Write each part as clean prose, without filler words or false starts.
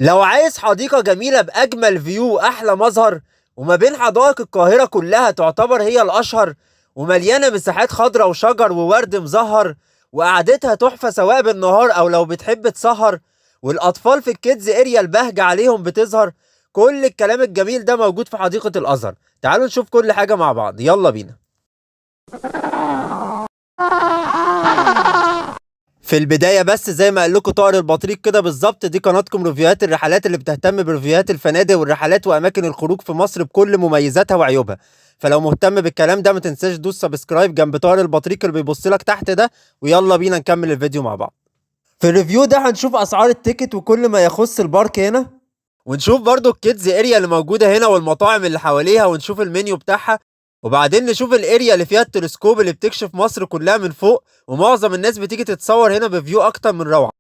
لو عايز حديقة جميلة بأجمل فيو وأحلى مظهر، وما بين حدائق القاهرة كلها تعتبر هي الأشهر، ومليانة مساحات خضراء وشجر وورد مزهر، وقعدتها تحفة سواء بالنهار أو لو بتحب تسهر، والأطفال في الكيدز اريا البهجة عليهم بتظهر. كل الكلام الجميل ده موجود في حديقة الأزهر. تعالوا نشوف كل حاجة مع بعض، يلا بينا. في البداية بس زي ما قال لكم طائر البطريق كده بالظبط، دي قناتكم ريفيوهات الرحلات اللي بتهتم بريفيوهات الفنادق والرحلات وأماكن الخروج في مصر بكل مميزاتها وعيوبها. فلو مهتم بالكلام ده ما تنساش دوس سبسكرايب جنب طائر البطريق اللي بيبص لك تحت ده، ويلا بينا نكمل الفيديو مع بعض. في الريفيو ده هنشوف أسعار التيكت وكل ما يخص البارك هنا، ونشوف برضو الكيدز اريا اللي موجودة هنا والمطاعم اللي حواليها، ونشوف المنيو بتاعها، وبعدين نشوف الاريا اللي فيها التلسكوب اللي بتكشف مصر كلها من فوق، ومعظم الناس بتيجي تتصور هنا بفيو اكتر من روعة.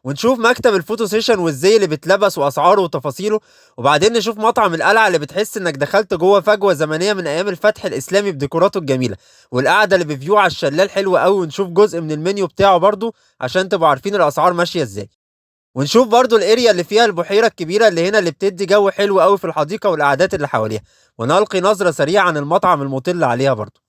ونشوف مكتب الفوتو سيشن والزي اللي بيتلبس واسعاره وتفاصيله، وبعدين نشوف مطعم القلعة اللي بتحس انك دخلت جوه فجوة زمنية من ايام الفتح الاسلامي بديكوراته الجميلة، والقعدة اللي بفيو على الشلال حلوة قوي، ونشوف جزء من المنيو بتاعه برضو عشان تبقوا عارفين الاسعار ماشية ازاي. ونشوف برضو الاريا اللي فيها البحيرة الكبيرة اللي هنا اللي بتدي جو حلو قوي في الحديقة والقعدات اللي حواليها، ونلقي نظرة سريعة عن المطعم المطل عليها برضو.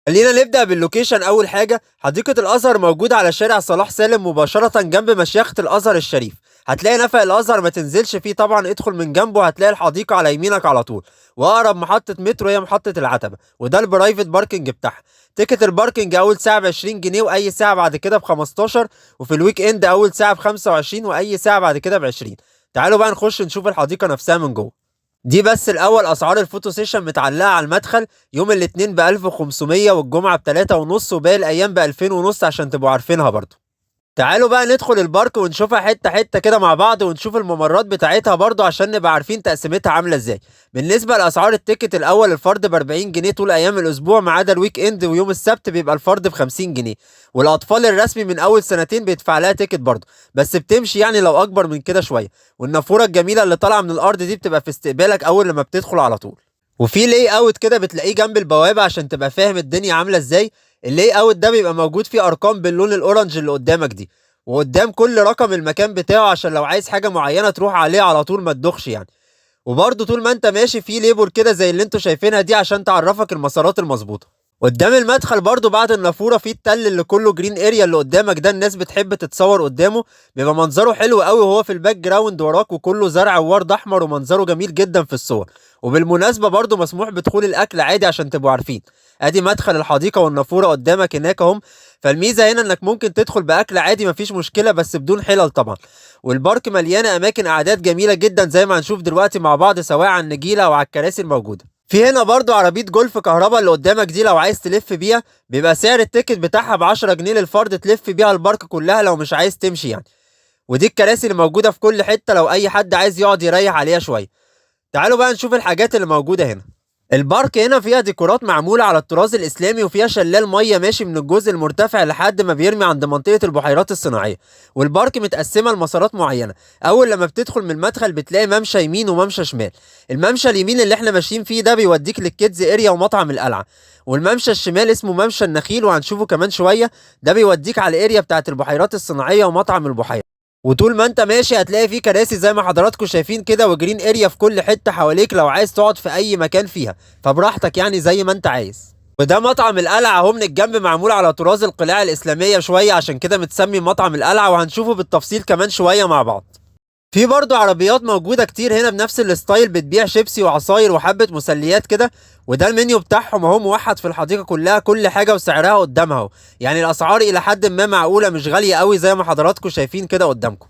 خلينا نبدأ باللوكيشن. أول حاجة حديقة الأزهر موجودة على شارع صلاح سالم مباشرة جنب مشيخة الأزهر الشريف. هتلاقي نفق الأزهر ما تنزلش فيه طبعا، ادخل من جنبه هتلاقي الحديقة على يمينك على طول، وأقرب محطة مترو هي محطة العتبة، وده البرايفت باركنج بتاعها. تيكت الباركنج أول ساعة ب20 جنيه، وأي ساعة بعد كده ب15، وفي الويك إند أول ساعة ب25، وأي ساعة بعد كده ب20. تعالوا بقى نخش نشوف الحديقة نفسها من جوه. دي بس الأول أسعار الفوتو سيشن متعلقة على المدخل، يوم الاثنين ب1500 والجمعة ب3.5 وباقي الأيام ب2500 عشان تبقوا عارفينها برضو. تعالوا بقى ندخل البارك ونشوفها حتة حتة كده مع بعض، ونشوف الممرات بتاعتها برضو عشان نبقى عارفين تقسيمتها عاملة ازاي. بالنسبة لأسعار التيكت الأول، الفرد ب40 جنيه طول أيام الأسبوع ما عدا الويك إند ويوم السبت بيبقى الفرد ب50 جنيه. والأطفال الرسمي من أول سنتين بيدفع لها تيكت برضو، بس بتمشي يعني لو أكبر من كده شوية. والنافورة الجميلة اللي طالعة من الأرض دي بتبقى في استقبالك أول لما بتدخل على طول. وفي لاي اوت كده بتلاقيه جنب البوابة عشان تبقى فاهم الدنيا عاملة ازاي. اللاي اوت ده بيبقى موجود فيه أرقام باللون الأورنج اللي قدامك دي، وقدام كل رقم المكان بتاعه عشان لو عايز حاجة معينة تروح عليه على طول ما تدخش يعني. وبرضه طول ما انت ماشي في ليبل كده زي اللي انتوا شايفينها دي عشان تعرفك المسارات المظبوطة. قدام المدخل برضه بعد النافورة في التل اللي كله جرين اريا اللي قدامك ده، الناس بتحب تتصور قدامه، بيبقى منظره حلو قوي وهو في الباك جراوند وراك، وكله زرع وورد احمر ومنظره جميل جدا في الصور. وبالمناسبة برضه مسموح بدخول الاكل عادي عشان تبقوا عارفين. ادي مدخل الحديقة والنافورة قدامك هناك اهم. فالميزة هنا انك ممكن تدخل باكل عادي مفيش مشكلة بس بدون حلل طبعا. والبارك مليانة اماكن قعدات جميلة جدا زي ما هنشوف دلوقتي مع بعض، سواء على النجيلة او على الكراسي الموجودة. في هنا برضو عربية جولف كهرباء اللي قدامك دي لو عايز تلف بيها، بيبقى سعر التيكت بتاعها ب10 جنيه للفرد تلف بيها البارك كلها لو مش عايز تمشي يعني. ودي الكراسي اللي موجودة في كل حتة لو أي حد عايز يقعد يريح عليها شوية. تعالوا بقى نشوف الحاجات اللي موجودة هنا. البارك هنا فيها ديكورات معمولة على الطراز الإسلامي، وفيها شلال مية ماشي من الجزء المرتفع لحد ما بيرمي عند منطقة البحيرات الصناعية. والبارك متقسمة لمسارات معينة. أول لما بتدخل من المدخل بتلاقي ممشى يمين وممشى شمال. الممشى اليمين اللي احنا ماشيين فيه ده بيوديك للكيدز اريا ومطعم القلعة. والممشى الشمال اسمه ممشى النخيل وهنشوفه كمان شوية، ده بيوديك على الاريا بتاعت البحيرات الصناعية ومطعم البحيرة. وطول ما انت ماشي هتلاقي فيه كراسي زي ما حضراتكم شايفين كده، وجرين اريا في كل حتة حواليك لو عايز تقعد في اي مكان فيها، فبراحتك يعني زي ما انت عايز. وده مطعم القلعة اهو من الجنب، معمول على طراز القلاع الإسلامية شوية عشان كده متسمي مطعم القلعة، وهنشوفه بالتفصيل كمان شوية مع بعض. في برضه عربيات موجودة كتير هنا بنفس الستايل بتبيع شيبسي وعصاير وحبة مسليات كده. وده المنيو بتاعهم اهو موحد في الحديقة كلها، كل حاجة وسعرها قدامها اهو. يعني الأسعار إلى حد ما معقولة مش غالية قوي زي ما حضراتكم شايفين كده قدامكم.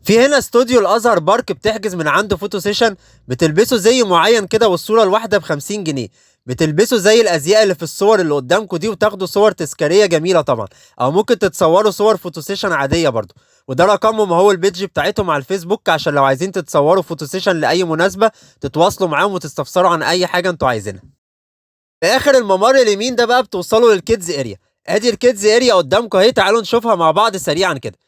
في هنا استوديو الازهر بارك بتحجز من عنده فوتو سيشن، بتلبسوا زي معين كده والصوره الواحده ب50 جنيه. بتلبسوا زي الازياء اللي في الصور اللي قدامكم دي وتاخدوا صور تذكاريه جميله طبعا، او ممكن تتصوروا صور فوتو سيشن عاديه برضو. وده رقمهم هو البيدج بتاعتهم على الفيسبوك عشان لو عايزين تتصوروا فوتو سيشن لاي مناسبه تتواصلوا معاهم وتستفسروا عن اي حاجه انتوا عايزينها. في اخر الممر اليمين ده بقى بتوصلوا للكيدز اريا. ادي الكيدز اريا قدامكم اهي، تعالوا نشوفها مع بعض سريعا كده.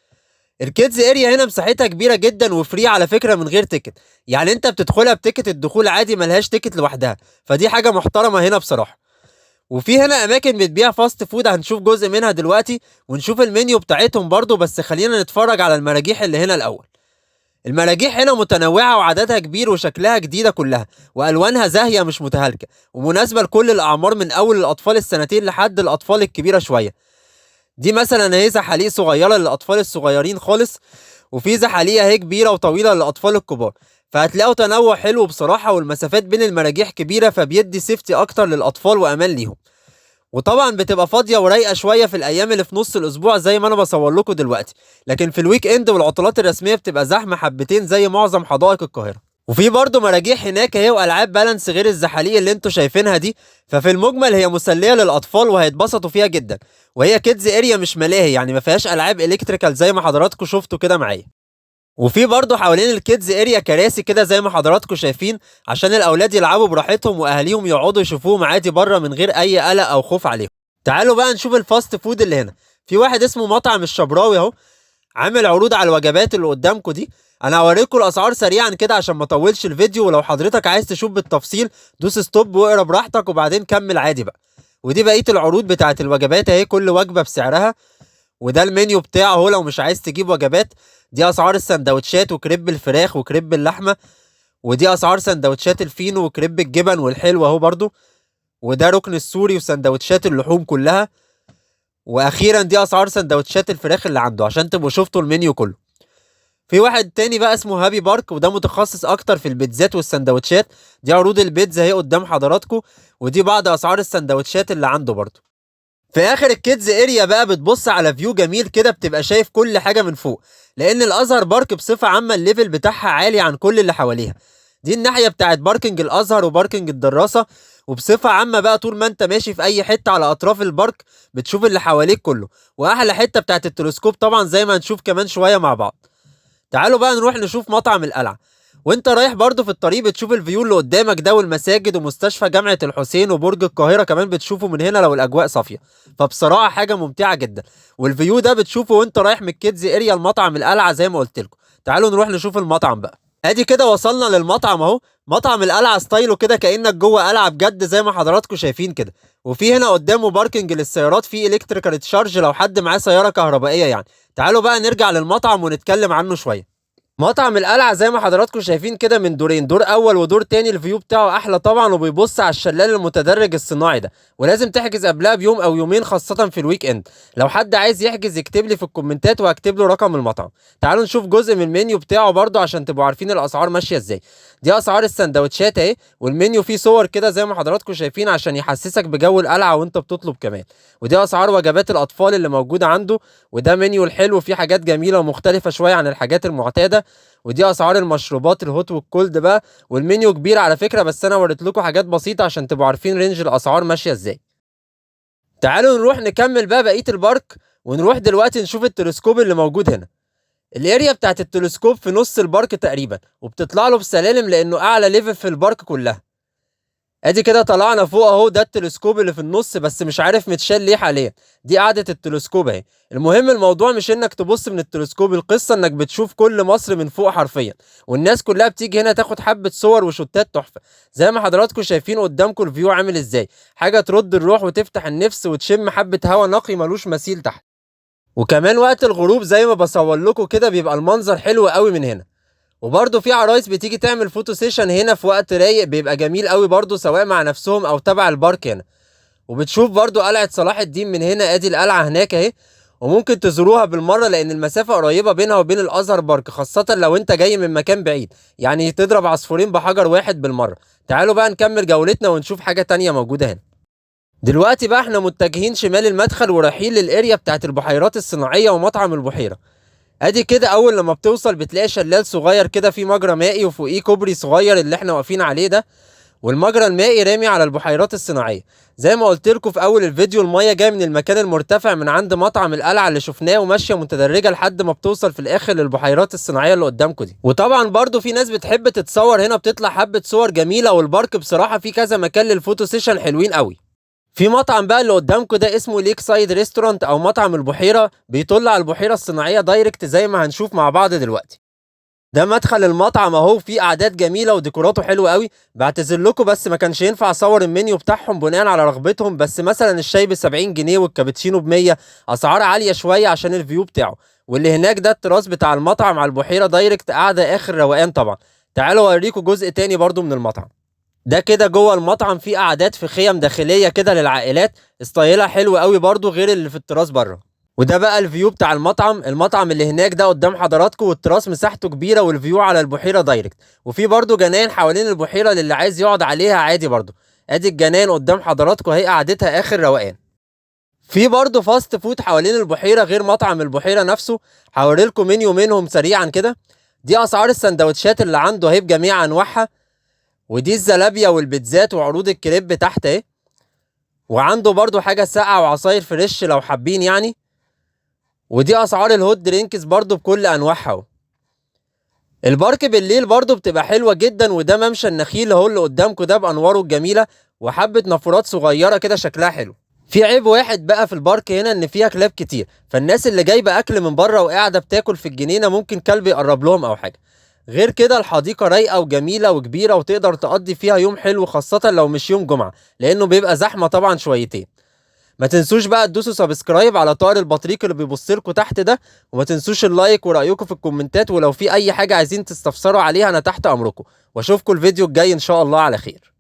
الكيدز اريا هنا مساحتها كبيره جدا وفري على فكره من غير تيكت، يعني انت بتدخلها بتيكت الدخول عادي ملهاش تيكت لوحدها، فدي حاجه محترمه هنا بصراحه. وفي هنا اماكن بتبيع فاست فود هنشوف جزء منها دلوقتي، ونشوف المنيو بتاعتهم برضو، بس خلينا نتفرج على المراجيح اللي هنا الاول. المراجيح هنا متنوعة وعددها كبير وشكلها جديدة كلها، وألوانها زاهية مش متهالكة، ومناسبة لكل الأعمار من أول الأطفال السنتين لحد الأطفال الكبيرة شوية. دي مثلا اهي زحاليق صغيرة للأطفال الصغيرين خالص، وفي زحاليق اهي كبيرة وطويلة للأطفال الكبار. فهتلاقوا تنوع حلو بصراحة، والمسافات بين المراجيح كبيرة فبيدي سيفتي أكتر للأطفال وأمان ليهم. وطبعا بتبقى فاضية ورايقة شوية في الأيام اللي في نص الأسبوع زي ما أنا بصور لكم دلوقتي، لكن في الويك إند والعطلات الرسمية بتبقى زحمة حبتين زي معظم حدائق القاهرة. وفي برضه مراجيح هناك اهي والعاب بالانس غير الزحاليق اللي انتوا شايفينها دي. ففي المجمل هي مسليه للاطفال وهيتبسطوا فيها جدا، وهي كيدز اريا مش ملاهي، يعني ما فيهاش العاب الكتريكال زي ما حضراتكم شفتوا كده معايا. وفي برضه حوالين الكيدز اريا كراسي كده زي ما حضراتكم شايفين، عشان الاولاد يلعبوا براحتهم واهاليهم يقعدوا يشوفوهم عادي بره من غير اي قلق او خوف عليهم. تعالوا بقى نشوف الفاست فود اللي هنا. في واحد اسمه مطعم الشبراوي اهو، عامل عروض على الوجبات اللي قدامكم دي. انا هوريكم الاسعار سريعا كده عشان ما اطولش الفيديو، ولو حضرتك عايز تشوف بالتفصيل دوس ستوب واقرا براحتك وبعدين كمل عادي بقى. ودي بقيه العروض بتاعت الوجبات اهي، كل وجبه بسعرها. وده المنيو بتاعه اهو لو مش عايز تجيب وجبات. دي اسعار السندوتشات وكريب الفراخ وكريب اللحمه. ودي اسعار سندوتشات الفينو وكريب الجبن والحلو اهو برضو. وده ركن السوري وسندوتشات اللحوم كلها. واخيرا دي اسعار سندوتشات الفراخ اللي عنده عشان تبقوا شفتوا المنيو كله. في واحد تاني بقى اسمه هابي بارك، وده متخصص اكتر في البيتزات والسندوتشات. دي عروض البيتزا اهي قدام حضراتكم، ودي بعض اسعار السندوتشات اللي عنده برضه. في اخر الكيدز اريا بقى بتبص على فيو جميل كده، بتبقى شايف كل حاجه من فوق، لان الازهر بارك بصفه عامه الليفل بتاعها عالي عن كل اللي حواليها. دي الناحيه بتاعت باركنج الازهر وباركنج الدراسه. وبصفه عامه بقى طول ما انت ماشي في اي حته على اطراف البارك بتشوف اللي حواليك كله. واحلى حته بتاعت التلسكوب طبعا زي ما هنشوف كمان شويه مع بعض. تعالوا بقى نروح نشوف مطعم القلعة. وانت رايح برضو في الطريق بتشوف الفيو اللي قدامك ده، والمساجد ومستشفى جامعة الحسين وبرج القاهرة كمان بتشوفه من هنا لو الأجواء صافية. فبصراحة حاجة ممتعة جدا. والفيو ده بتشوفه وانت رايح من الكيدز اريا المطعم القلعة زي ما قلت لكم. تعالوا نروح نشوف المطعم بقى. ادي كده وصلنا للمطعم اهو. مطعم القلعة ستايله كده كأنك جوه قلعة بجد زي ما حضراتكم شايفين كده. وفي هنا قدامه باركنج للسيارات، فيه الكتريكال تشارج لو حد معاه سيارة كهربائية يعني. تعالوا بقى نرجع للمطعم ونتكلم عنه شوية. مطعم القلعة زي ما حضراتكم شايفين كده من دورين، دور أول ودور تاني. الفيو بتاعه أحلى طبعا، وبيبص على الشلال المتدرج الصناعي ده. ولازم تحجز قبلها بيوم أو يومين خاصة في الويك إند. لو حد عايز يحجز يكتب لي في الكومنتات وهكتب له رقم المطعم. تعالوا نشوف جزء من المنيو بتاعه برضه عشان تبقوا عارفين الأسعار ماشية إزاي. دي أسعار السندوتشات أهي، والمنيو فيه صور كده زي ما حضراتكم شايفين عشان يحسسك بجو القلعة وأنت بتطلب كمان. ودي أسعار وجبات الأطفال اللي موجودة عنده. وده منيو الحلو فيه حاجات جميلة ومختلفة شوية عن الحاجات المعتادة. ودي اسعار المشروبات الهوت والكولد بقى. والمنيو كبير على فكره، بس انا وريت لكم حاجات بسيطه عشان تبقوا عارفين رينج الاسعار ماشيه ازاي. تعالوا نروح نكمل بقى بقيه البارك. ونروح دلوقتي نشوف التلسكوب اللي موجود هنا. الاريا بتاعت التلسكوب في نص البارك تقريبا، وبتطلع له بسلالم لانه اعلى ليفل في البارك كلها. ادي كده طلعنا فوق اهو. ده التلسكوب اللي في النص، بس مش عارف متشال ليه حاليا. دي قاعدة التلسكوب اهي. المهم الموضوع مش انك تبص من التلسكوب، القصة انك بتشوف كل مصر من فوق حرفيا. والناس كلها بتيجي هنا تاخد حبة صور وشوتات تحفة. زي ما حضراتكم شايفين قدامكم الفيو عامل ازاي. حاجة ترد الروح وتفتح النفس وتشم حبة هوا نقي ملوش مثيل تحت. وكمان وقت الغروب زي ما بصور لكم كده بيبقى المنظر حلو قوي من هنا. وبرضه في عرايس بتيجي تعمل فوتو سيشن هنا في وقت رايق، بيبقى جميل قوي برضه سواء مع نفسهم او تبع البارك هنا. وبتشوف برضه قلعة صلاح الدين من هنا. ادي القلعة هناك اهي. وممكن تزوروها بالمرة لان المسافة قريبة بينها وبين الازهر بارك، خاصة لو انت جاي من مكان بعيد، يعني تضرب عصفورين بحجر واحد بالمرة. تعالوا بقى نكمل جولتنا ونشوف حاجة تانية موجودة هنا. دلوقتي بقى احنا متجهين شمال المدخل ورايحين للاريا بتاعت البحيرات الصناعية ومطعم البحيرة. ادي كده اول لما بتوصل بتلاقي شلال صغير كده فيه مجرى مائي، وفوقيه كوبري صغير اللي احنا واقفين عليه ده. والمجرى المائي رامي على البحيرات الصناعيه. زي ما قلت لكم في اول الفيديو، الميه جايه من المكان المرتفع من عند مطعم القلعه اللي شفناه، وماشيه متدرجه لحد ما بتوصل في الاخر للبحيرات الصناعيه اللي قدامكم دي. وطبعا برضو في ناس بتحب تتصور هنا، بتطلع حبه صور جميله. والبارك بصراحه فيه كذا مكان للفوتو سيشن حلوين قوي. في مطعم بقى اللي قدامكم ده اسمه ليك سايد ريستورانت او مطعم البحيره، بيطل على البحيره الصناعيه دايركت زي ما هنشوف مع بعض دلوقتي. ده مدخل المطعم اهو، فيه قعدات جميله وديكوراته حلو قوي. بعتذر لكم بس ما كانش ينفع اصور المنيو بتاعهم بناء على رغبتهم، بس مثلا الشاي ب 70 جنيه والكابتشينو ب 100. اسعار عاليه شويه عشان الفيو بتاعه. واللي هناك ده التراس بتاع المطعم على البحيرة دايركت، قاعدة اخر روقان طبعا. تعالوا اوريكم جزء تاني برضو من المطعم. ده كده جوه المطعم في قعدات في خيم داخلية كده للعائلات، ستايلها حلو قوي برضو غير اللي في التراس بره. وده بقى الفيو بتاع المطعم اللي هناك ده قدام حضراتكم، والتراس مساحته كبيرة والفيو على البحيرة دايركت. وفي برضو جناين حوالين البحيرة للي عايز يقعد عليها عادي برضو. ادي الجناين قدام حضراتكم اهي، قعدتها اخر روقان. في برضه فاست فود حوالين البحيرة غير مطعم البحيرة نفسه. هوريلكم منيو منهم سريعا كده. دي اسعار السندوتشات اللي عنده اهي بجميع انواعها، ودي الزلابيا والبيتزات وعروض الكريب تحت اهي. وعنده برضه حاجة ساقعة وعصاير فريش لو حابين يعني. ودي اسعار الهوت درينكس برضه بكل انواعها اهو. البارك بالليل برضه بتبقى حلوة جدا، وده ممشى النخيل اهو اللي قدامكم ده بانواره الجميلة، وحبة نافورات صغيرة كده شكلها حلو. في عيب واحد بقى في البارك هنا، ان فيها كلاب كتير، فالناس اللي جايبه اكل من بره وقاعده بتاكل في الجنينه ممكن كلب يقرب لهم او حاجه. غير كده الحديقه رايقه وجميله وكبيره، وتقدر تقضي فيها يوم حلو خاصه لو مش يوم جمعه، لانه بيبقى زحمه طبعا شويتين. ما تنسوش بقى تدوسوا سبسكرايب على طائر البطريق اللي بيبص لكم تحت ده، وما تنسوش اللايك ورايكم في الكومنتات، ولو في اي حاجه عايزين تستفسروا عليها انا تحت امركم. واشوفكم الفيديو الجاي ان شاء الله على خير.